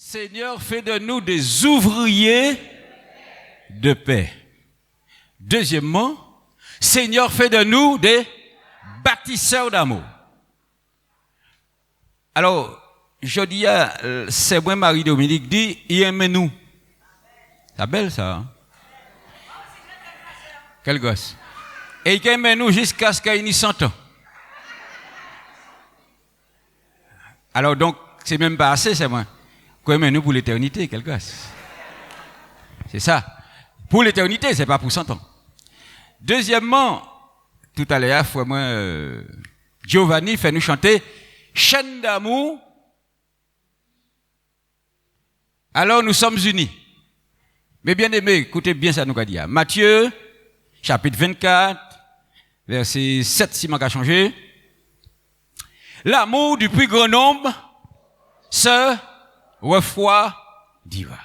Seigneur, fais de nous des ouvriers de paix. Deuxièmement, Seigneur, fais de nous des bâtisseurs d'amour. Alors, je dis, c'est moi, Marie-Dominique, dit, aimez-nous. C'est belle ça. Hein? Quel gosse. Et il aime nous jusqu'à ce qu'il ait 100 ans. Alors donc, c'est même pas assez, c'est moi. Qu'il aime nous pour l'éternité, quel gosse. C'est ça. Pour l'éternité, c'est pas pour 100 ans. Deuxièmement, tout à l'heure, frère moi, Giovanni fait nous chanter Chaîne d'amour. Alors nous sommes unis. Mais bien aimés, écoutez bien ça nous a dit. Matthieu, chapitre 24, verset 7, si m'a changé. L'amour du plus grand nombre se refroidira.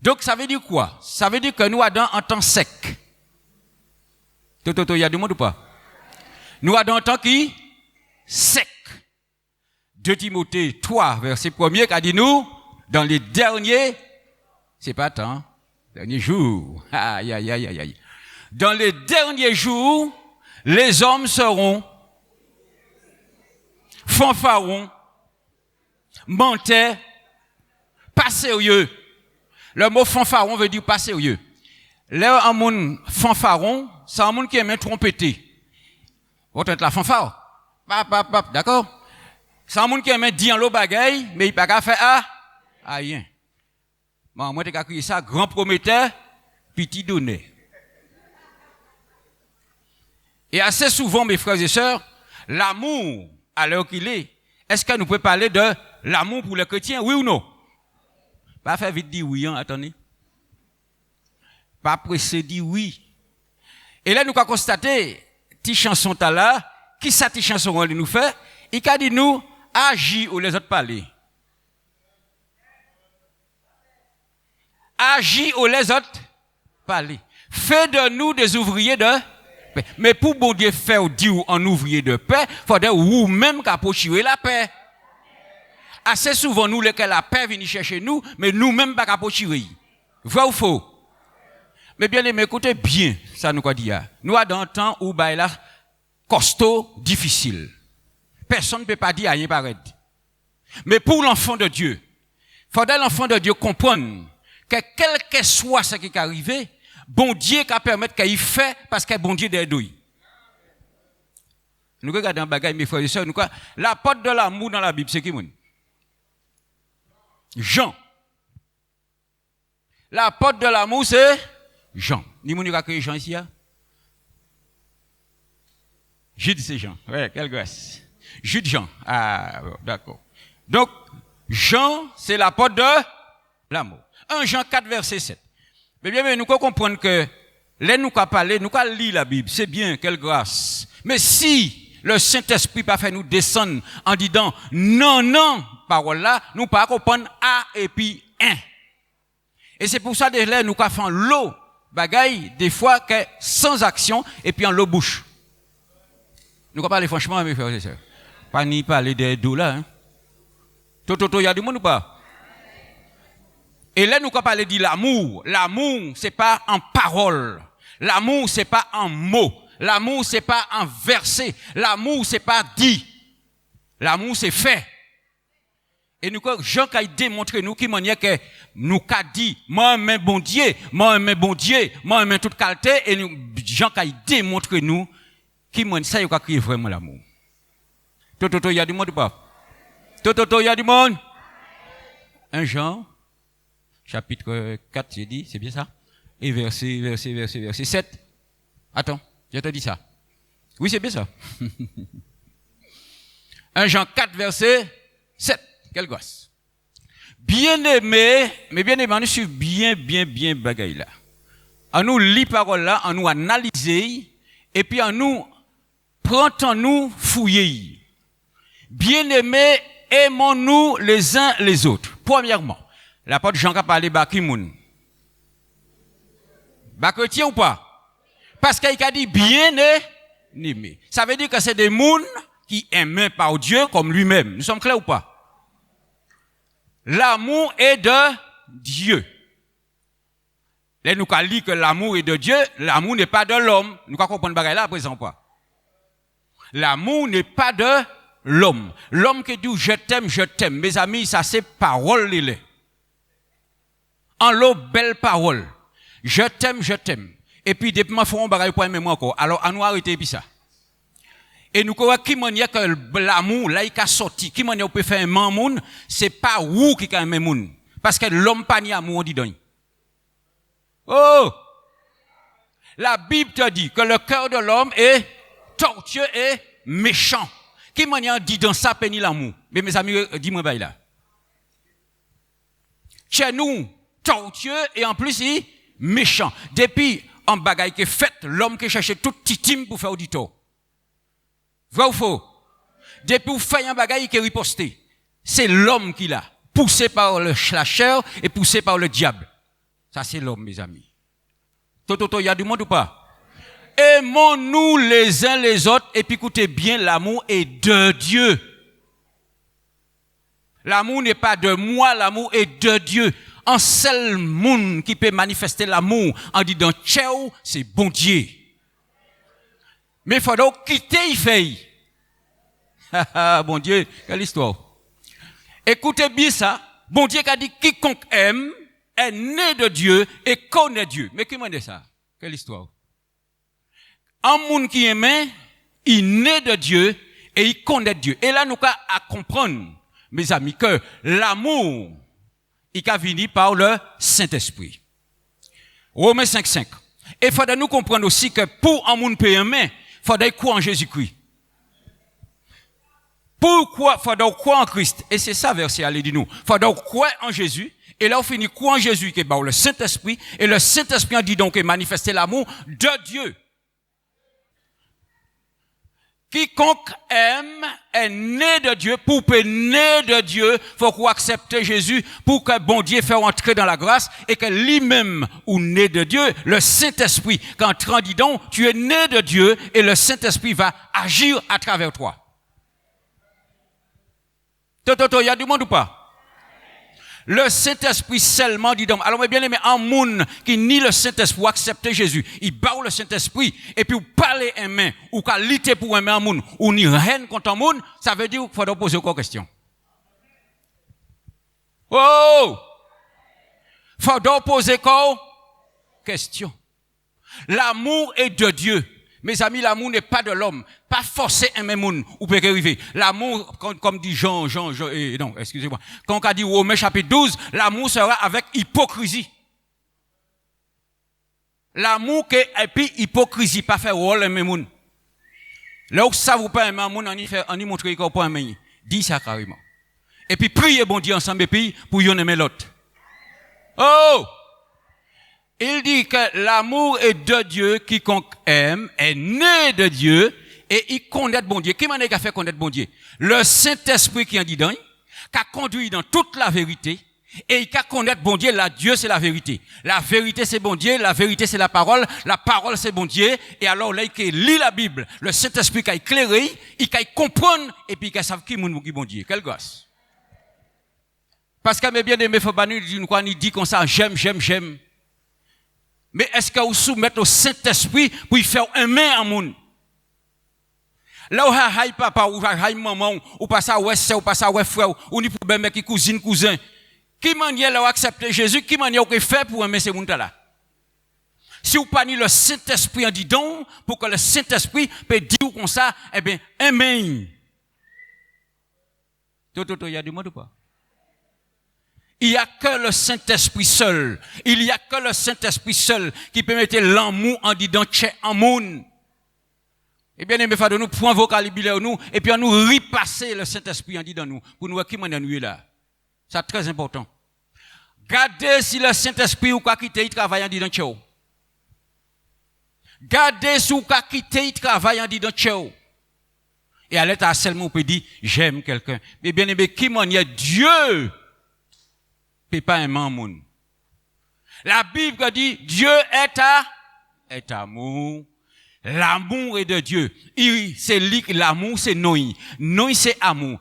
Donc ça veut dire quoi? Ça veut dire que nous Adam en temps sec. Toto, il y a du monde ou pas? Nous Adam en temps qui? Sec. 2 Timothée 3, verset 1er, qui a dit nous, dans les derniers, c'est pas tant, derniers jours. Aïe, aïe, aïe, aïe, aïe. Dans les derniers jours, les hommes seront fanfarons, menteurs, pas sérieux. Le mot fanfaron veut dire pas sérieux. Là, un monde fanfaron, c'est un monde qui aime trompeter. Votre la fanfare. D'accord? C'est un monde qui aime dire l'eau bagaille, mais il n'a pas faire rien. Bon, moi, t'as crié ça, grand prometteur, petit donné. Et assez souvent, mes frères et sœurs, l'amour, à l'heure qu'il est-ce que nous pouvons parler de l'amour pour les chrétiens, oui ou non? Pas faire vite dire oui, hein, attendez. Pas pressé dire oui. Et là, nous avons constaté, tes chansons là, qui ça tes chansons nous fait? Il a dit nous, agis ou les autres parler. Agis ou les autres parler. Fais de nous des ouvriers de paix. Mais pour bon Dieu faire dire en ouvrier de paix, il faudrait vous-même capochirer la paix. Assez souvent, nous, lesquels la paix vient chercher nous, mais nous-mêmes pas capochirer. Vrai ou faux? Mais bien aimé, écoutez bien, ça nous quoi dire. Nous avons dans un temps où bah là costaud, difficile. Personne ne peut pas dire rien pareil. Mais pour l'enfant de Dieu, faudrait l'enfant de Dieu comprendre que quel que soit ce qui est arrivé, bon Dieu qui permettre qu'il fait parce que bon Dieu d'aide. Nous regardons un bagage, mes frères et sœurs, nous quoi? La porte de l'amour dans la Bible, c'est qui mon? Jean. La porte de l'amour, c'est Jean. Ni mon a créé Jean ici, hein? Jude, c'est Jean. Ouais, quelle grâce. Jude Jean. Ah, d'accord. Donc, Jean, c'est la porte de l'amour. 1 Jean 4, verset 7. Mais bien, nous comprenons que, là, nous parler, nous lire la Bible. C'est bien, quelle grâce. Mais si le Saint-Esprit pas fait nous descendre en disant non, parole là, nous pas comprendre A et puis 1. Et c'est pour ça, que nous faisons l'eau, bagaille, des fois, que sans action, et puis en l'eau bouche. Nous pas parler franchement, mes frères et sœurs. Pas ni parler des dos là, hein. Toto, il y a du monde ou pas? Et là, nous parler de l'amour. L'amour, c'est pas en parole. L'amour, c'est pas en mots. L'amour, c'est pas en verset. L'amour, c'est pas dit. L'amour, c'est fait. Et nous, Jean qui a démontré nous, qui manière que nous qu'a dit, moi, aime bon Dieu, moi, aime toute qualité, et nous, Jean qui a démontré nous, qui manière ça, il a crié vraiment l'amour. Toto, il y a du monde ou pas? Toto, il y a du monde? 1 Jean, chapitre 4, j'ai dit, c'est bien ça? Et verset 7. Attends, je te dis ça. Oui, c'est bien ça. 1 Jean 4, verset 7. Quelle gosse. Bien-aimé, mais bien-aimé, on est bien bagaille là. On nous lit parole là, on nous analyse, et puis on nous prend en nous fouiller. Bien-aimé, aimons-nous les uns les autres. Premièrement, l'apôtre Jean a parlé de Kimoun. Chrétien ou pas? Parce qu'il a dit bien-aimé. Ça veut dire que c'est des mouns qui aiment par Dieu comme lui-même. Nous sommes clairs ou pas? l'amour est de Dieu. Là, nous avons dit que l'amour est de Dieu, l'amour n'est pas de l'homme. Nous avons compris ce là à présent pas. L'amour n'est pas de l'homme. L'homme qui dit je t'aime. Mes amis, ça c'est parole les. En l'eau, belle parole. Je t'aime. Et puis, depuis que je fais un bagage pour aimer moi encore. Alors, à nous arrêter puis ça. Et nous croyons qui manière que l'amour, là, il a sorti. Qui manière peut faire un monde, c'est pas où qui a un monde. Parce que l'homme pas ni amour, on dit donc. Oh! La Bible te dit que le cœur de l'homme est tortueux et méchant. Qui manière dit dans ça, péni l'amour? Mais mes amis, dis-moi, bah, là. Chez nous, tortueux et en plus, il méchant. Depuis, en bagaille qui est fait, l'homme qui cherche tout petit team pour faire auditeur. Vrai ou faux? Depuis, vous faites un bagaille qui est riposté. C'est l'homme qui l'a. Poussé par la chair et poussé par le diable. Ça, c'est l'homme, mes amis. Toto, il y a du monde ou pas? Aimons-nous les uns les autres et puis écoutez bien, l'amour est de Dieu. L'amour n'est pas de moi, l'amour est de Dieu. Un seul monde qui peut manifester l'amour en disant ciao, c'est bon Dieu. Mais il faut donc quitter il fait. Bon Dieu, quelle histoire. Écoutez bien ça. Bon Dieu qui a dit quiconque aime est né de Dieu et connaît Dieu. Mais qui m'a dit ça? Quelle histoire? Un monde qui aime, il est né de Dieu et il connaît Dieu. Et là, nous avons à comprendre, mes amis, que l'amour, il a fini par le Saint-Esprit. Romains 5:5. Et il faudrait nous comprendre aussi que pour un monde peut aimer, il faudrait croire en Jésus-Christ. Pourquoi il faudrait croire en Christ? Et c'est ça, verset, allez, dis-nous. Il faudrait croire en Jésus. Et là, on finit croire en Jésus, qui est le Saint-Esprit. Et le Saint-Esprit en dit donc, manifester l'amour de Dieu. Quiconque aime est né de Dieu. Pour être né de Dieu, faut qu'on accepte Jésus pour que bon Dieu fasse entrer dans la grâce et que lui-même ou né de Dieu, le Saint-Esprit, quand tu dis donc, tu es né de Dieu et le Saint-Esprit va agir à travers toi. Il y a du monde ou pas? Le Saint-Esprit seulement dit donc. Alors, bien aimé, un monde qui nie le Saint-Esprit pour accepter Jésus, il bat le Saint-Esprit, et puis, vous parlez un main, ou qu'à lutter pour aimer un monde, ou ni rien contre un monde, ça veut dire qu'il faut poser encore question. Oh! Faut poser encore question. L'amour est de Dieu. Mes amis, l'amour n'est pas de l'homme. Pas forcé un même monde ou peut arriver. L'amour, comme dit Jean, non, excusez-moi. Quand on dit Romains chapitre 12, l'amour sera avec hypocrisie. L'amour et puis hypocrisie, pas faire rôle un même monde. Là où ça vous pas aimer un monde, on y montre qu'on peut aimer. Dis ça carrément. Et puis priez bon Dieu ensemble et puis pour y en aimer l'autre. Oh! Il dit que l'amour est de Dieu, quiconque aime est né de Dieu et il connaît bon Dieu. Qui m'a dit qu'il a fait connaître bon Dieu? Le Saint-Esprit qui en dit dans, qui a conduit dans toute la vérité et il a connaître bon Dieu. La Dieu c'est la vérité. La vérité c'est bon Dieu, la vérité c'est la parole c'est bon Dieu. Et alors là il lit la Bible, le Saint-Esprit qui a éclairé, il a comprendre et puis il a savoir qui est bon Dieu. Quelle grâce. Parce que mes bien-aimés, faut pas nous dire comme ça, j'aime. Mais est-ce que vous soumettez au Saint-Esprit pour y faire aimer un monde? Là où haï papa, ou haï maman, ou pas ça ouais sœur, ou pas ça ouais frère, ou ni problème qui cousin. Qui manière là accepter Jésus, qui manière vous fait pour aimer ces monde là? Si vous pas ni le Saint-Esprit en dit donc, pour que le Saint-Esprit peut dire comme ça, eh bien, aimer. Il y a du monde ou pas? Il n'y a que le Saint-Esprit seul. Il n'y a que le Saint-Esprit seul qui peut mettre l'amour en disant tchè en monde. Eh bien, il faut nous prendre vocabulaire nous et puis nous repasser le Saint-Esprit en disant nous pour nous qui m'en nous là. C'est très important. Gardez si le Saint-Esprit ou quoi quitter il travaille en disant tchè. Gardez si ou quoi quitter il travaille en disant tchè. Et à l'état seulement on peut dire j'aime quelqu'un. Mais bien aimé qui m'en y a Dieu. Peut pas aimer un monde. La Bible dit Dieu est amour. L'amour est de Dieu. C'est l'amour, c'est Noé. Noé, c'est amour.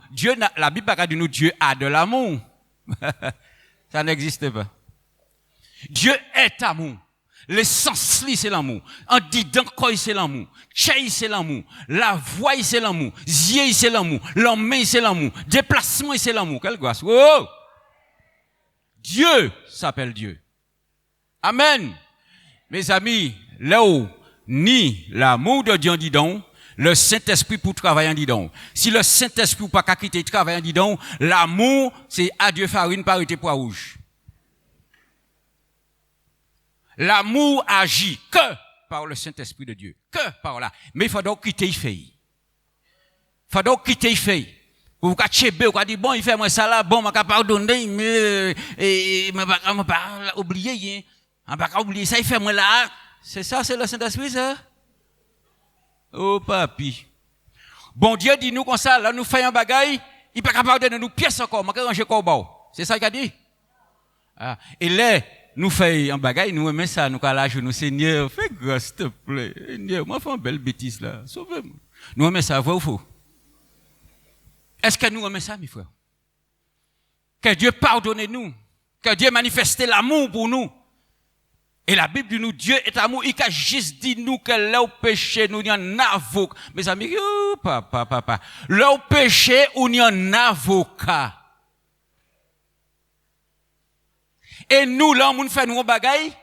La Bible dit nous Dieu a de l'amour. Ça n'existe pas. Dieu est amour. L'essence, c'est l'amour. En disant quoi, c'est l'amour. Chez, c'est l'amour. La voix, c'est l'amour. Zier, c'est l'amour. L'homme, c'est l'amour. Déplacement, c'est l'amour. Quelle grâce. Oh! Dieu s'appelle Dieu. Amen. Mes amis, là où ni l'amour de Dieu en dit donc, le Saint-Esprit pour travailler en dit donc. Si le Saint-Esprit ou pas qu'à quitter travailler en dit donc, l'amour, c'est adieu farine, parité pois rouge. L'amour agit que par le Saint-Esprit de Dieu. Que par là. Mais il faut donc quitter, il fait. Il faut donc quitter, il fait. Vous pouvez tchéber, vous pouvez dire, bon, il fait moi ça là, bon, je vais pardonner, mais, je ne vais pas oublier, je ne vais pas oublier ça, il fait moi là. C'est ça, c'est le Saint-Esprit, ça? Oh, papi. Bon Dieu dit nous comme ça, là, nous faisons un bagaille, il n'est pas capable de nous pièces encore, je vais ranger encore. C'est ça qu'il a dit? Ah. Et là, nous faisons un bagaille, nous aimons ça, nous allons nous Seigneur, fais grâce, s'il te plaît. Seigneur, moi, fais une belle bêtise là, sauvez-moi. Nous aimons ça, vrai ou faux? Est-ce que nous aimons ça, mes frères? Que Dieu pardonne nous, que Dieu manifeste l'amour pour nous. Et la Bible dit nous, Dieu est amour, il a juste dit nous que là au péché, nous y en avocat. Mes amis, oh, papa. Là au péché, on y en avocat. Et nous, là, on fait nous un bagaille,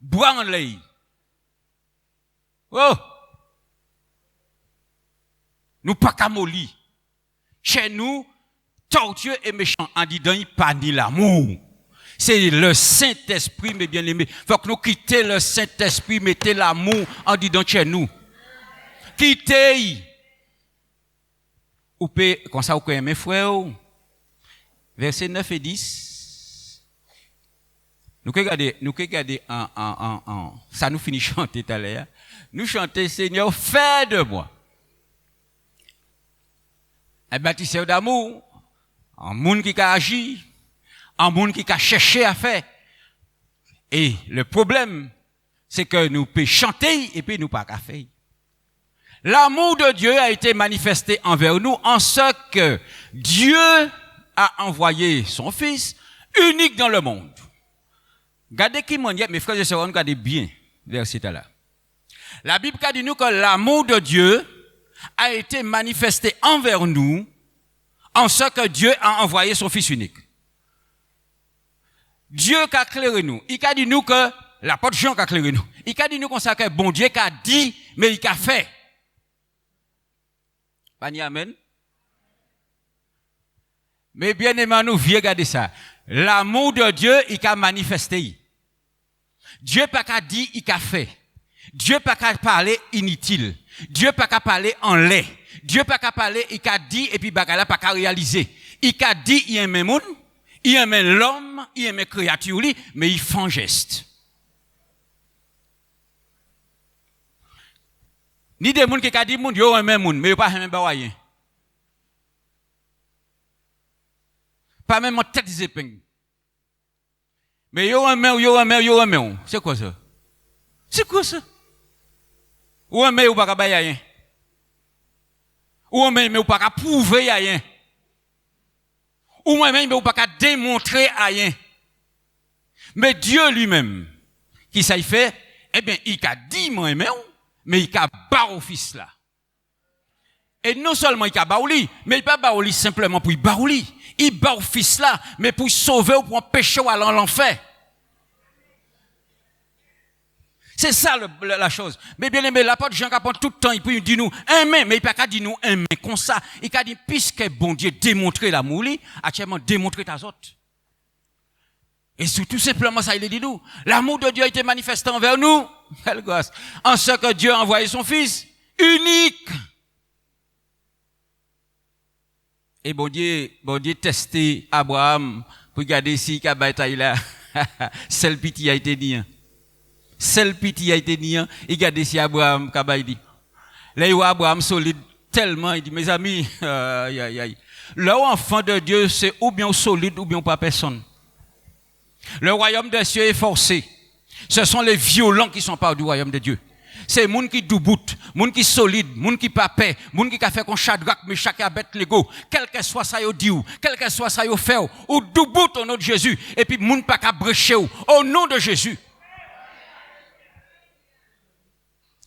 boire en lait. Oh! Nous pas qu'à mollir. Chez nous, tortueux et méchant, en disant, il pas ni l'amour. C'est le Saint-Esprit, mes bien-aimés. Faut que nous quittions le Saint-Esprit, mettez l'amour en disant chez nous. Quittez. Ou peut, comme ça, vous connaissez mes frères. Versets 9 et 10. Nous regardons ça nous finit chanter tout à l'heure. Nous chantons, Seigneur, fais de moi un bâtisseur d'amour, un monde qui a agi, un monde qui a cherché à faire. Et le problème, c'est que nous pouvons chanter et puis nous pas qu'à faire. L'amour de Dieu a été manifesté envers nous en ce que Dieu a envoyé son Fils unique dans le monde. Regardez qui m'en dit, mes frères et sœurs, regardez bien, verset là. La Bible dit nous que l'amour de Dieu a été manifesté envers nous en ce que Dieu a envoyé son Fils unique. Dieu a éclairé nous. Il a dit nous que l'apôtre Jean a éclairé nous. Il a dit nous comme ça que bon Dieu a dit, mais il a fait. Pas ni amen. Mais bien aimé, nous, viens regarder ça. L'amour de Dieu, il a manifesté. Dieu pas qu'à dire, il a fait. Dieu pas qu'à parler inutile. Dieu pas qu'à parler en lait. Dieu pas qu'à parler, il a dit, et puis bagala pas qu'à réaliser. Il a dit, il aime le monde, il aime l'homme, il aime la créature, mais il fait un geste. Ni des gens qui ont dit, monde, yo aime le monde, mais yo pas aime rien. Pas même en tête des épingles. Mais yo aime. C'est quoi ça? C'est quoi ça? Ou aime ou pas bailler rien. Ou aime ou pas prouver rien. Ou même ou pas démontrer rien. Mais Dieu lui-même, qui ça y fait, eh bien, il a dit moi aime, mais il a barré au fils là. Et non seulement il a barré, mais il pas barré simplement pour il barré. Il barre au fils là, mais pour sauver ou pour empêcher ou aller en l'enfer. C'est ça la chose. Mais bien aimé, l'apôtre Jean Capon tout le temps, il dit nous aimer, mais il n'a pas dit nous aimer comme ça. Il a dit, puisque bon Dieu démontré l'amour, actuellement démontré ta autres. Et tout simplement ça, il dit nous. L'amour de Dieu a été manifesté envers nous. Quelle grâce. En ce que Dieu a envoyé son Fils unique. Et bon Dieu testé Abraham pour regarder si il a été là. Seul pitié a été dit. Seul pitié a été dit. Il regarde si Abraham a dit. Là, il voit Abraham solide tellement. Il dit, mes amis, le enfant de Dieu, c'est ou bien solide ou bien pas personne. Le royaume des cieux est forcé. Ce sont les violents qui sont par du royaume de Dieu. C'est moun qui douboute, moun qui solide, moun qui pas paix, moun qui a fait qu'on Shadrach, Meshach et Abednego, quel que soit ça yo dit ou, quel que soit ça yo fait ou douboute au nom de Jésus et puis moun pas ka brecher au nom de Jésus.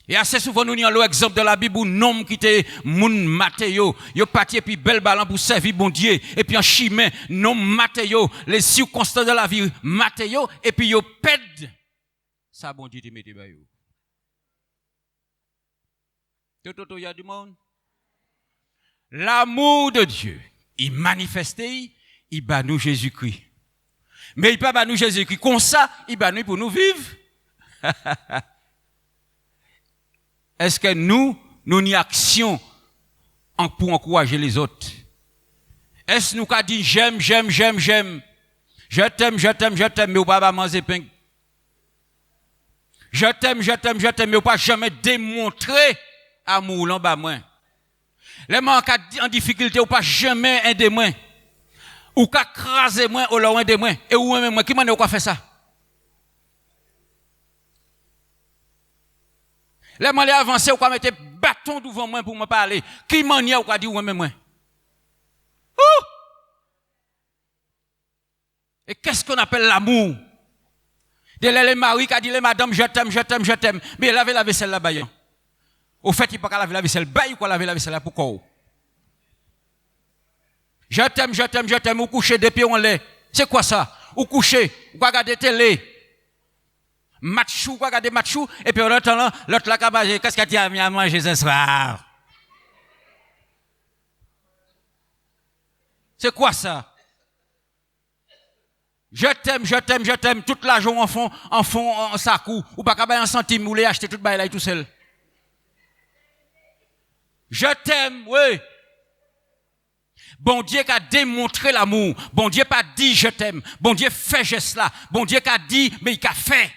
Et assez souvent nous avons l'exemple de la Bible où nom qui était moun Matteo, yo parti et puis bel ballon pour servir bon Dieu et puis en chemin nom Matteo, les circonstances de la vie Matteo et puis yo pède ça bon Dieu te mette ba yo. Toto y a du monde. L'amour de Dieu, il manifesté, il bat nous Jésus-Christ. Mais il pas bat nous Jésus-Christ comme ça, il bat nous pour nous vivre. Est-ce que nous n'y action pour encourager les autres? Est-ce nous qu'a dit j'aime, je t'aime, mais au pas manger pain. Je t'aime, mais au pas jamais démontrer amour là bas moi. Les gens en difficulté ou pas jamais aider moi. Ou qu'a craser moi ou loin de moi et ou même moi qui m'a dit quoi faire ça? Les gens les avancer ou quoi mettre bâton devant moi pour me parler. Qui m'a dit ou quoi dit ou même moi? Et qu'est-ce qu'on appelle l'amour? De les maris qui a dit les madame je t'aime, mais laver la vaisselle là-bas. Au fait, il ne peut pas laver la vaisselle. Ou quoi laver la vaisselle là pour quoi? Je t'aime, ou coucher des pieds en lait. C'est quoi ça? Ou coucher, ou regarder télé. Matchou, ou regarder matchou, et puis en attendant, l'autre là, qu'est-ce que tu as mis à manger ce soir? C'est quoi ça? Je t'aime, toute l'argent en fond, en sacou, ou pas qu'à un centime, ou les acheter tout bail là tout seul. Je t'aime, oui. Bon Dieu qui a démontré l'amour. Bon Dieu pas dit je t'aime. Bon Dieu fait geste là. Bon Dieu qui a dit, mais il a fait.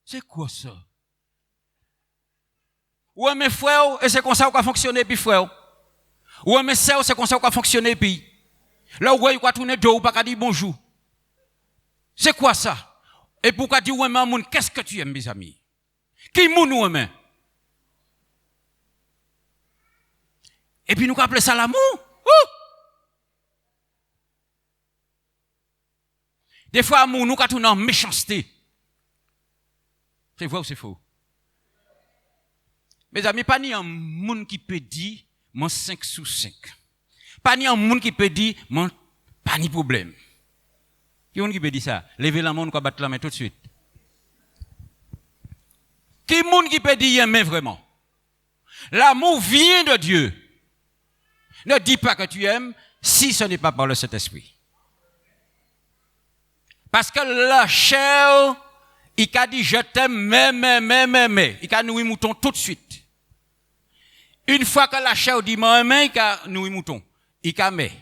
C'est quoi ça? Ouais, mes frères, et c'est comme ça qu'on va fonctionner, puis frère. Ouais, mes sœurs, c'est comme ça qu'on va fonctionner, puis. Là où il va tourner deux ou pas dire bonjour. C'est quoi ça? Et pourquoi dire, ouais, maman, qu'est-ce que tu aimes, mes amis? Qui moun ou aime? Et puis nous appelons ça l'amour. Des fois, amour, nous avons en méchanceté. C'est vrai ou c'est faux? Mes amis, pas ni un monde qui peut dire, mon 5 sous 5. Pas ni un monde qui peut dire, mon pas ni problème. Qui monde qui peut dire ça? Levez la main, nous battre la main tout de suite. Qui monde qui peut dire aimer vraiment? L'amour vient de Dieu. Ne dis pas que tu aimes si ce n'est pas par le Saint-Esprit. Parce que la chair, il a dit je t'aime, mais. Il a nourri mouton tout de suite. Une fois que la chair dit moi, il a nourri mouton. Il a mais.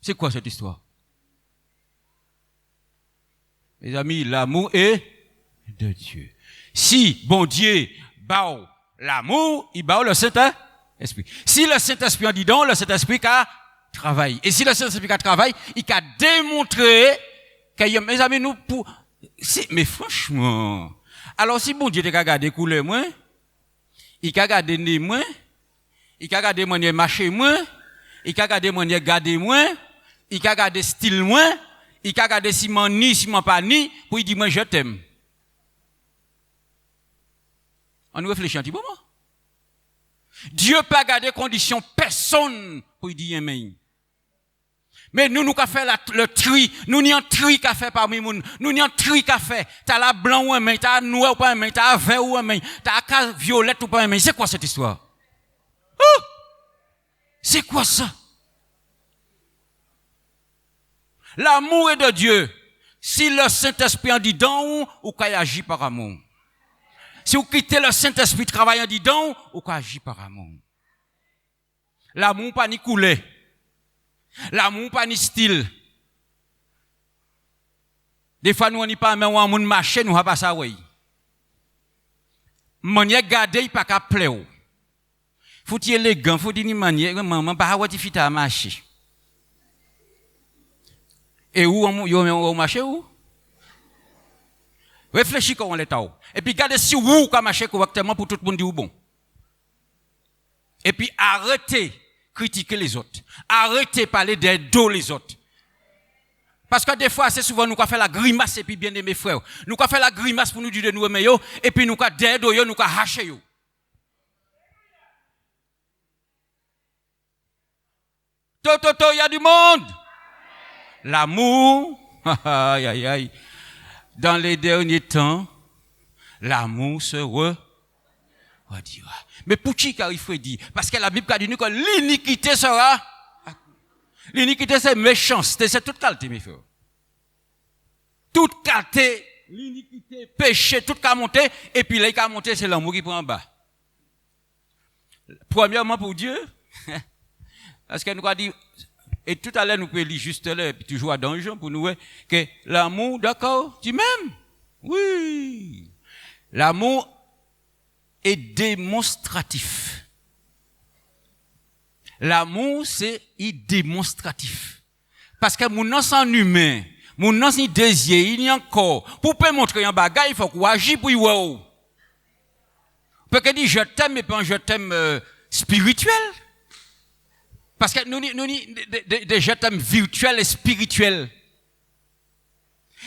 C'est quoi cette histoire? Mes amis, l'amour est de Dieu. Si bon Dieu bat l'amour, il bat le Saint-Esprit. Si le Saint-Esprit en dit donc, le Saint-Esprit a travaillé. Et si le Saint-Esprit a travaillé, il a démontré que mes amis nous pour mais franchement, alors si bon Dieu t'a regardé couleur moi, il a regardé nez moi, il a regardé manière marcher moi, il a regardé manière garder moi, il a regardé style moi, il a regardé si mon ni si mon pas ni pour il dire moi je t'aime. On nous réfléchit un petit moment. Dieu pas garder condition personne pour dire amen. Mais nous qu'a fait le tri, nous n'y un tri qu'a fait parmi nous, nous n'y un tri qu'a fait. T'as la blanc ou amen, t'as la noir ou pas amen, t'as la vert ou amen, t'as la violette ou pas amen. C'est quoi cette histoire? C'est quoi ça? L'amour est de Dieu. Si le Saint-Esprit en dit donc, ou qu'il agit par amour. Si vous quittez le Saint-Esprit travaillant dedans, ou qu'on agit par amour. L'amour pas ni coulé. L'amour pas ni style. Des fois nous on n'y pas mais on moun marcher nous pas ça oui. Manière garder il pas qu'à plaire. Faut être élégant, faut dire manière maman pas avoir fita marcher. Et où on marcher où? Réfléchis comment l'état. Et puis gardez si vous comme marcher correctement pour tout le monde dire bon. Et puis arrêtez critiquer les autres. Arrêtez parler des dos les autres. Parce que des fois, c'est souvent nous qui fait la grimace et puis bien aimés frères. Nous qui fait la grimace pour nous dire de nous aimer et puis nous qui des dos nous qui hacher yo. Toto, il y a du monde. L'amour, aïe aïe aïe. Dans les derniers temps, l'amour se redira. Mais pour qui il faut dire? Parce que la Bible a dit que l'iniquité sera. L'iniquité c'est méchanceté, c'est toute qualité, mes frères. Toute qualité, l'iniquité, péché, toute qualité monter, et puis là, il a monté, c'est l'amour qui prend en bas. Premièrement pour Dieu, parce que nous avons dit, et tout à l'heure nous pouvons lire juste là, et puis toujours à donjon pour nous voir que l'amour, d'accord, tu m'aimes? Oui. L'amour est démonstratif. L'amour, c'est démonstratif. Parce que mon nom c'est humain, mon nom c'est désir, il y a encore. Pour peut montrer un bagage, il faut qu'on agisse pour y voir. Peut que dire je t'aime, mais pas un je t'aime spirituel. Parce que nous des je t'aime virtuel et spirituel.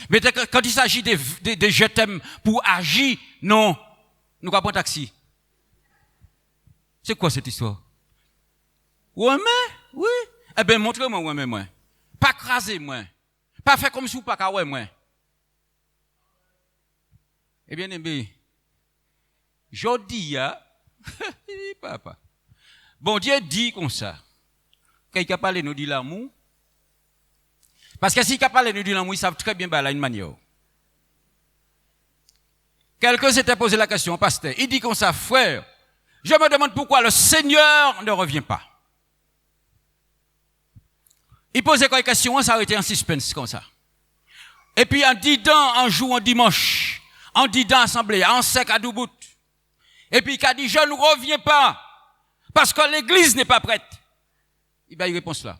Mais quand il s'agit de je t'aime pour agir, non, nous allons prendre un taxi. C'est quoi cette histoire? Ouais, mais, oui. Eh bien, montrez-moi, ouais, mais moi. Pas craser, moi. Pas faire comme si vous pas qu'à ouais, moi. Eh bien, je dis, papa. Bon Dieu dit comme ça. Quand il a parlé nous dit l'amour. Parce que s'il a parlé nous dit l'amour, ils savent très bien bah, là, une manière. Quelqu'un s'était posé la question, pasteur. Il dit comme ça, frère, je me demande pourquoi le Seigneur ne revient pas. Il posait quoi question, ça aurait été en suspense comme ça. Et puis en disant, en jour, en dimanche, en disant assemblée, en sec à Doubout. Et puis il a dit, je ne reviens pas, parce que l'église n'est pas prête. Il a eu réponse là.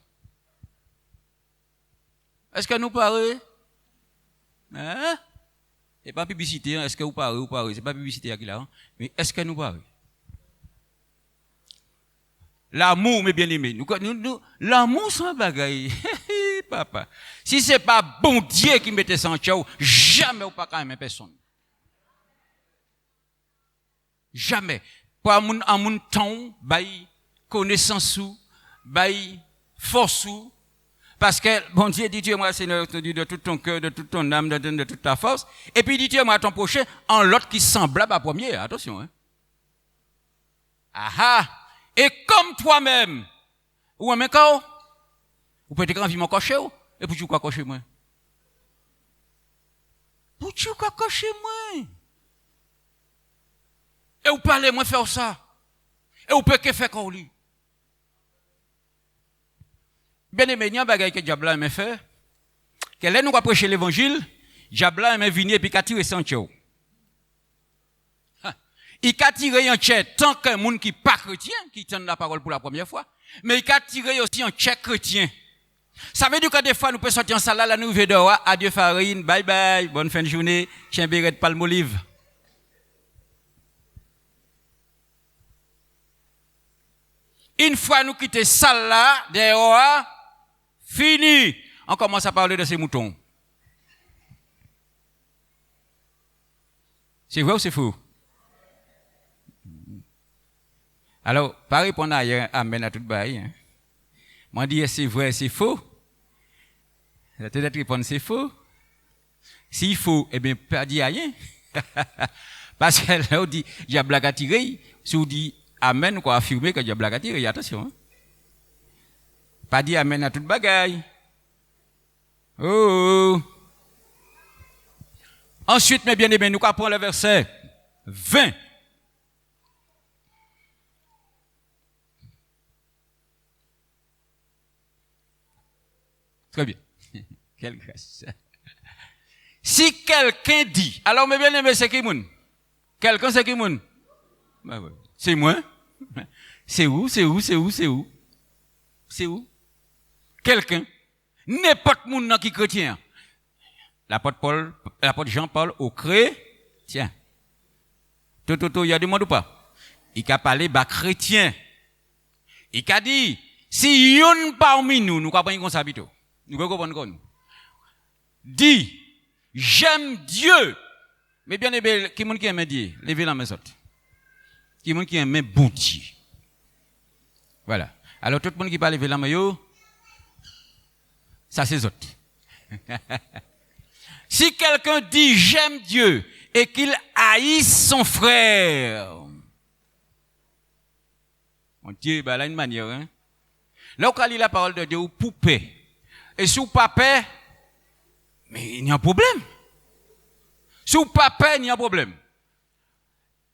Est-ce que nous parlons? Hein? C'est pas publicité, hein? Est-ce que vous parlez? C'est pas publicité à qui là, hein? Mais est-ce que nous parlons? L'amour, mes bien-aimés. L'amour, c'est un bagaille. Papa. Si c'est pas bon Dieu qui mettait ça en tchao, jamais ou pas quand même personne. Jamais. Pour un moun temps, bail connaissance ou, bail force ou, parce que bon Dieu dit Dieu moi Seigneur de tout ton cœur, de toute ton âme, de toute ta force. Et puis dit Dieu moi ton prochain en l'autre qui semblable à premier. Attention, hein. Aha. Et comme toi-même, ou un quand vous pouvez te mon cocher et pour tu quoi cocher moi. Pour tu quoi cocher moi. Et vous parlez moi faire ça. Et vous pouvez que faire comme lui. Bien aimé, il y a un bagage que Diabla aime faire. Que là nous va prêcher l'évangile, Diabla aime venir et puis qu'a tiré sans tchao. Il a tiré un tchèque tant qu'un monde qui pas chrétien, qui tient la parole pour la première fois, mais il a tiré aussi un tchèque chrétien. Ça veut dire que des fois, nous pouvons sortir en salle, là, nous dehors, adieu farine, bye bye, bonne fin de journée, chien béret de palmolive. Une fois nous quittons salle là, dehors, fini, on commence à parler de ces moutons. C'est vrai ou c'est faux? Alors, pas répondre à amen à tout bail. Hein. Moi, dire c'est vrai, c'est faux. Peut-être répondre c'est faux. S'il faut, eh bien, pas dire rien. Parce que là, on dit, j'ai blague à tirer. Si on dit amen, on peut affirmer que j'ai blague à tirer. Attention. Hein. Pas dire amen à toute bagaille. Oh. Ensuite, mes bien-aimés, nous apprenons le verset 20. Très bien. Quelle grâce. Si quelqu'un dit, alors mes bien-aimés, c'est qui moun? Quelqu'un, c'est qui moun? Bah ouais. C'est moi. C'est où? C'est où? Quelqu'un. N'importe moun qui chrétien. l'apôtre Jean parle aux chrétiens. Il y a du monde ou pas? Il a parlé aux chrétiens. Il a dit, si yon parmi nous, nous comprenons comme ça, nous comprenons comme nous. Dit, j'aime Dieu. Mais bien aimé, qui aime Dieu? Levez la main autres. Qui aime bon Dieu? Voilà. Alors tout le monde qui parle lever la main, ça c'est autres. Si quelqu'un dit j'aime Dieu et qu'il haïsse son frère, mon Dieu, bah là une manière, hein. Là où il lit la parole de Dieu, ou poupée. Et si vous pas paix, mais il y a un problème. Si vous pas paix, il y a un problème.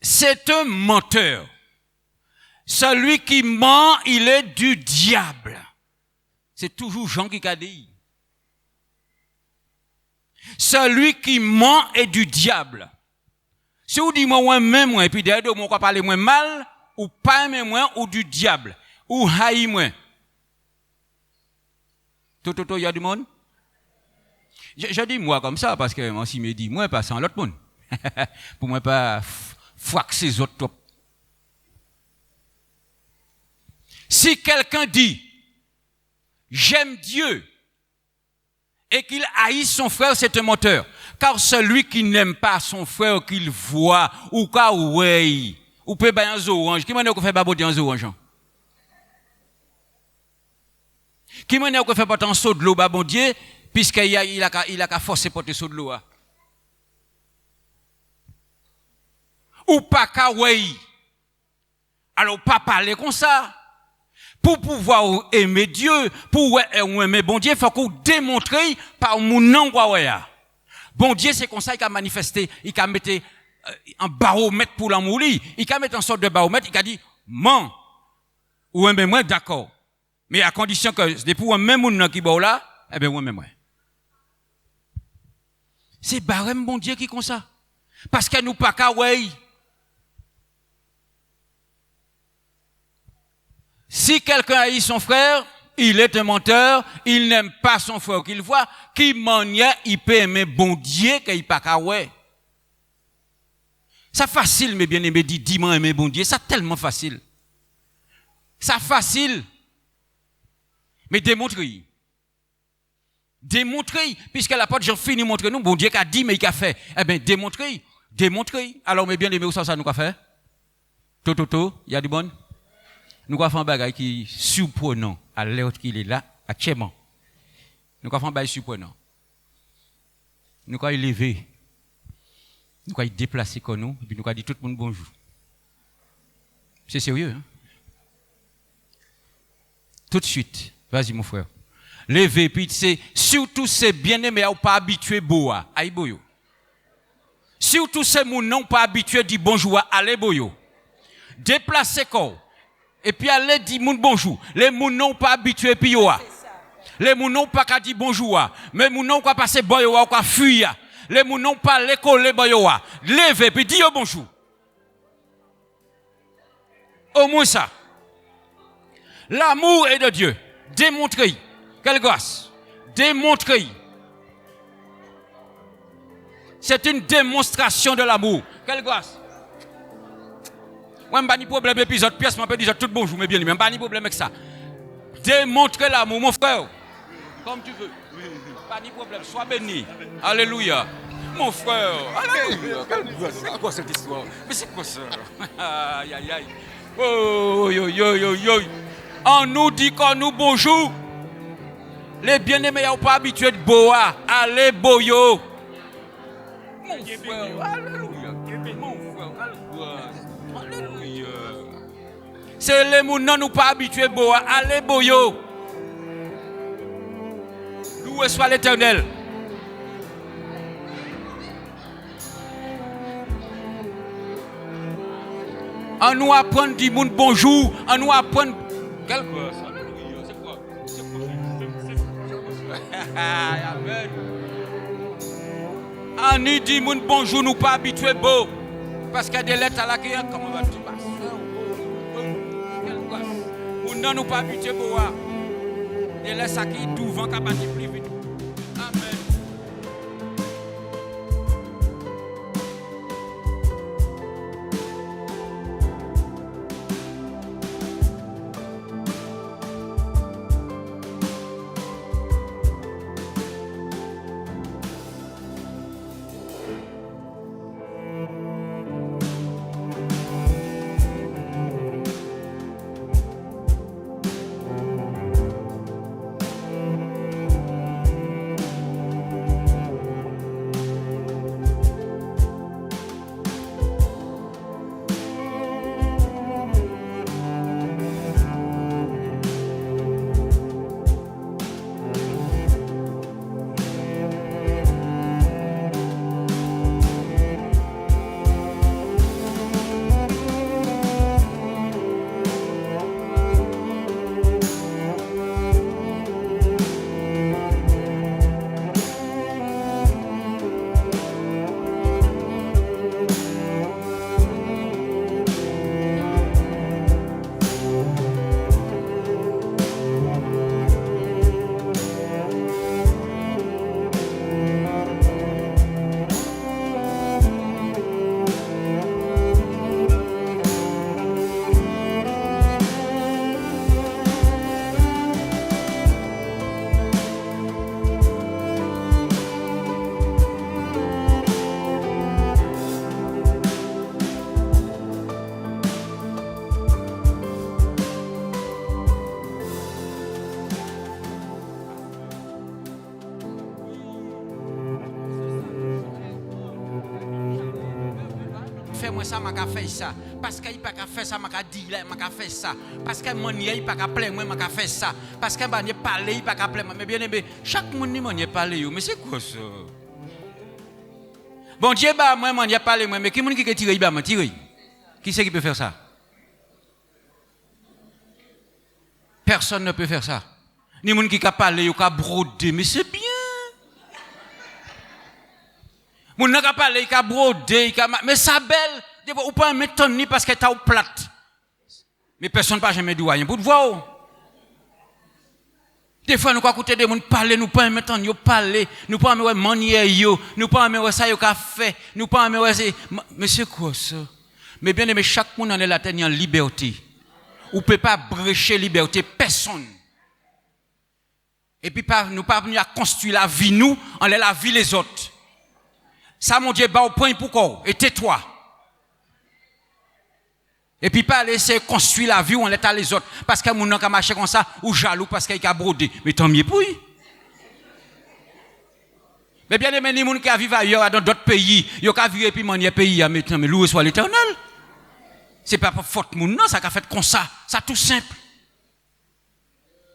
C'est un menteur. Celui qui ment, il est du diable. C'est toujours Jean qui a dit. Celui qui ment est du diable. Si vous dites moi même moi et puis derrière moi on parler moins mal ou pas aimer moi ou du diable ou haï moi. Il y a du monde. Je dis moi comme ça parce que moi si me dit moi pas sans l'autre monde. Pour moi pas fouac ces autres top. Si quelqu'un dit j'aime Dieu et qu'il haït son frère, c'est un menteur. Car celui qui n'aime pas son frère qu'il voit, ou quoi, ouais, ou peut bien un orange. Qui m'a dit qu'on fait pas beauté en orange? Qui m'a dit qu'on fait pas tant saut de l'eau, bah bon Dieu, puisqu'il a qu'à forcer porter saut de l'eau. Ou pas qu'à ouais. Alors, pas parler comme ça. Pour pouvoir aimer Dieu, pour aimer bon Dieu, il faut qu'on démontre par mon nom. Bon Dieu, c'est comme ça qu'il a manifesté, il a mis un baromètre pour l'amour. Il a mis une sorte de baromètre, il a dit, man, ou aimer moi, d'accord. Mais à condition que c'est pour un même monde qui est là, eh bien, ou aimer moi. C'est barème bon Dieu qui est comme ça. Parce que nous pas qu'à ouais. Si quelqu'un haït son frère, il est un menteur, il n'aime pas son frère qu'il voit, qui manière il peut aimer bon Dieu qu'il pas qu'à ouais. Ça facile, mes bien-aimés, dis-moi aimer bon Dieu, ça tellement facile. Ça facile. Mais démontrez. Démontrez, puisque l'apôtre Jean finit montrer nous, bon Dieu qui a dit, mais il a fait. Eh bien, démontrez. Alors, mes bien-aimés, où ça nous a fait? Il y a du bon? Nous avons fait un bagage qui est surprenant à l'heure qu'il est là, actuellement. Nous avons fait un bagage surprenant. Nous avons élevé. Nous avons déplacé comme nous, et puis nous avons dit tout le monde bonjour. C'est sérieux, hein? Tout de suite. Vas-y, mon frère. Levez, puis c'est, surtout ces bien-aimés, ou pas habitués, boa, aïe boyo. Surtout ces moun non pas habitués, dit bonjour, allez boyo. Déplacez corps. Et puis allez dire moun bonjour. Les moun non pas habitués puis yo. Les moun non pas qu'à dire bonjour. Mais moun non pas passer boyo ou quoi fuir. Les moun non pas l'école boyo. Levez puis dire bonjour. Au moins ça. L'amour est de Dieu. Démontrez. Quelle grâce. Démontrez. C'est une démonstration de l'amour. Quelle grâce. Moi, je n'ai pas de problème épisode pièce, je peux dire tout bonjour, mais bien, je n'ai pas de problème avec ça. Démontre l'amour, mon frère. Comme tu veux. Pas de problème, sois béni. Alléluia. Mon frère. Alléluia. C'est quoi cette histoire? Mais c'est quoi ça? Aïe, aïe, aïe. Oh, yo, yo, yo, yo. On nous dit qu'on nous bonjour. Les bien-aimés n'ont pas habitué de boa. Allez, boyo. Mon frère. Alléluia. Mon frère. Alléluia. C'est les gens non nous pas habitués boa. Allez boyo. Loué soit l'Éternel. On nous apprend du monde bonjour. On nous apprend quel quoi ça? Alléluia. C'est quoi? Amen. On nous dit monde bonjour nous pas habitués beau. Parce qu'il y a des lettres à la cliente, comment vas-tu passer? Nous ne pas habitués pour voir. Des lettres qui tout vent qui plus vite. Amen. fait moi ça, m'a fait ça. Parce qu'il pas qu'à faire ça, m'a dit là, m'a fait ça. Parce que mon il pas qu'à plaire moi, m'a fait ça. Parce que bah il parler, il pas qu'à plaire moi. Mais bien aimé, chaque monde ni mon parler yo, mais c'est quoi ça? Bon Dieu bah moi mon parler moi, mais qui monde qui tire bah tire. Qui c'est qui peut faire ça? Personne ne peut faire ça. Ni monde qui parler, yo ka broder, mais c'est bien. Moun n'a pas parlé, il a brodé, mais ça belle, ou pas mettre ton nid parce que t'as au plate. Mais personne n'a jamais dit rien pour te voir. Des fois nous quoi écouter des gens parler, nous pas mettre ton nid parler, nous pas mettre manière yo, nous pas mettre ça yo fait, nous pas mettre mais c'est quoi ça? Mais bien aimé, chaque monde en est la tête en liberté. Ou peut pas brécher liberté personne. Et puis nous pas venir à construire la vie nous, on est la vie les autres. Ça, mon Dieu, bah au point pour quoi? Et tais-toi. Et puis pas laisser construire la vie où on est à les autres. Parce que mon nom qui marché comme ça, ou jaloux parce qu'il a brodé. Mais tant mieux pour lui. Mais bien aimé, les gens qui vivent ailleurs, dans d'autres pays, ils ont vivre et puis manier pays, mais loué soit l'éternel. C'est pas pour faute mon non, ça a fait comme ça. Ça tout simple.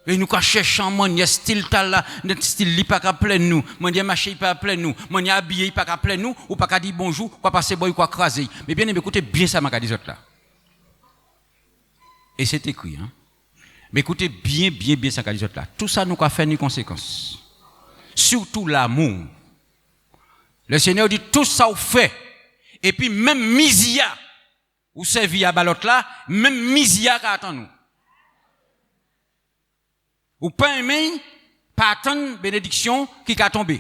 Et nous quand cherchons mon style là, notre style li pas qu'à plein nous, mon marché pas plein nous, mon habillé pas qu'à plein nous ou pas qu'à dire bonjour, quoi passer boy quoi craser. Mais bien écoutez bien ça m'a dit autres là. Et c'est écrit hein. Mais écoutez bien ça qu'a dit autres là. Tout ça nous a fait une conséquence. Surtout l'amour. Le Seigneur dit tout ça vous fait. Et puis même misia ou servi à balot là, même misia qui attend nous. Ou pas aimer, pas attendre bénédiction qui a tombé.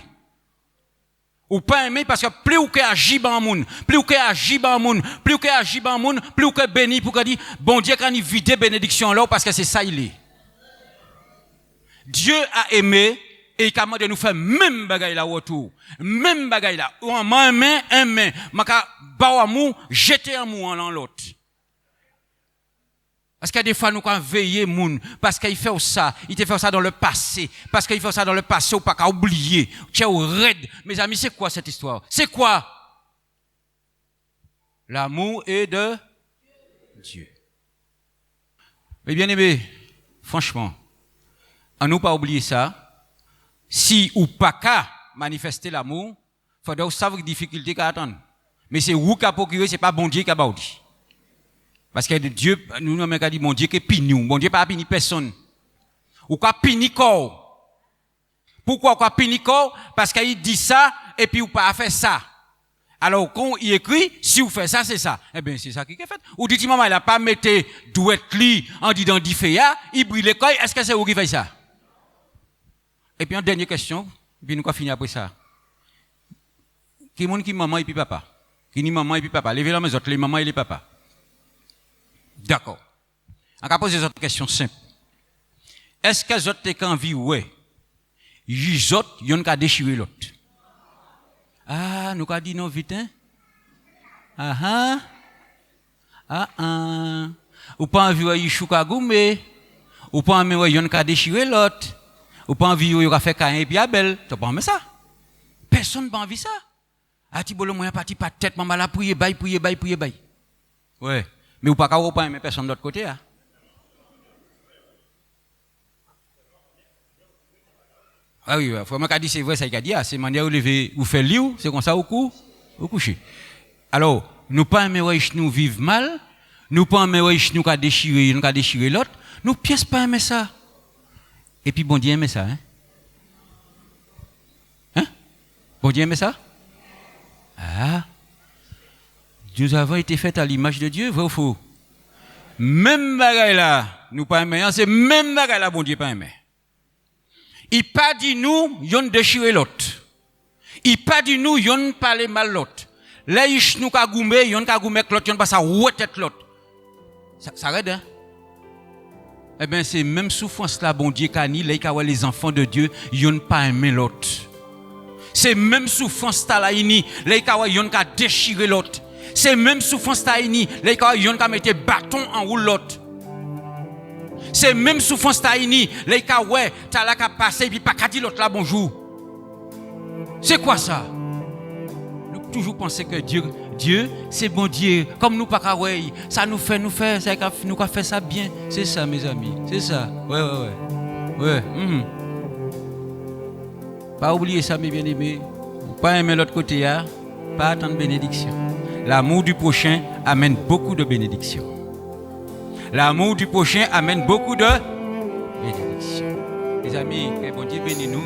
Ou pas aimer parce que plus ou que agit dans moun, plus ou que agit dans moun, plus ou que agit dans moun, plus ou que béni pour que dit bon Dieu quand il vide bénédiction là parce que c'est ça il est. Dieu a aimé et il a demandé de nous faire même bagaille là autour, même bagaille là. Ou en main, maka ba amour, jeter amour en l'autre. Parce que des fois, nous, quand veiller moun, parce qu'il fait ça, il te fait ça dans le passé, parce qu'il fait ça dans le passé, ou pas qu'à oublier, tu es au raide. Mes amis, c'est quoi cette histoire? C'est quoi? L'amour est de Dieu. Mais bien aimé, franchement, on nous pas oublier ça. Si ou pas qu'à manifester l'amour, il faudrait savoir les difficultés qu'à attendre. Mais c'est vous qui a procuré, c'est pas bon Dieu qui a baudi. Parce que Dieu, nous n'avons pas dit, mon Dieu qui pini nous. Mon Dieu pas pini personne. Ou quoi pini corps. Pourquoi quoi pini corps? Parce qu'il dit ça, et puis ou pas faire ça. Alors, quand il écrit, si vous faites ça, c'est ça. Eh bien, c'est ça qui est fait. Ou dit, maman, il a pas mis douette li, en disant d'iféa, il brille les coils, est-ce que c'est vous qui fait ça? Et puis, une dernière question, puis nous allons finir après ça. Qui est qui maman et puis papa? Qui dit maman et puis papa? Levez la main, les mamans et les papas. D'accord. On va poser des autres questions simples. Est-ce que les autres ont envie, ouais, les autres, ils ont qu'à déchirer l'autre? Ah, nous avons dit non vite, hein? Ou pas envie, ouais, ils chouka goumé. Ou pas envie, ouais, ils ont qu'à déchirer l'autre. Ou pas envie, ouais, ils ont fait Caïn et puis Abel. Tu n'as pas envie ça? Personne n'a pas envie ça. Ah, tu bolo, moi, parti pas tête, maman, la prier, bail. Ouais. Mais ou pas qu'à pas aimer personne de l'autre côté, hein? Ah oui, faut me dire c'est vrai ça qu'il a dit, c'est manière où lever ou faire liou, c'est comme ça au coucher. Alors, nous pas aimer nous vivre mal, nous pas aimer nous qu'à déchirer l'autre, nous pièce pas aimer ça. Et puis bon Dieu aime ça, hein? Hein? Bon Dieu aime ça? Ah. Nous avons été faits à l'image de Dieu, vrai ou faux? Même bagaille là, nous pas aimer, c'est même bagaille là, bon Dieu pas aimer. Il pas dit nous, yon déchirer l'autre. Il pas dit nous, yon parler mal l'autre. Là, il nous ka goumé, yon ka goumé l'autre, yon pas ça tête l'autre. Ça arrête, hein? Eh bien, c'est même souffrance là, bon Dieu, kani, là, il les enfants de Dieu, yon pas aimer l'autre. C'est même souffrance là, ini, là, il yon ka déchirer l'autre. C'est même souffrance là, ini, là, il yon ka mettre bâton en roue l'autre. C'est même souffrance taïni, les cas ouais, t'as là qu'à passer puis pas qu'à dire l'autre là bonjour. C'est quoi ça? Nous toujours penser que Dieu Dieu, c'est bon Dieu. Comme nous pas kawai, ça nous fait, ça nous fait ça bien. C'est ça, mes amis. C'est ça. Ouais. Pas oublier ça, mes bien-aimés. Pas aimer l'autre côté, pas attendre bénédiction. L'amour du prochain amène beaucoup de bénédictions. L'amour du prochain amène beaucoup de bénédictions. Les amis, que bon Dieu bénisse nous.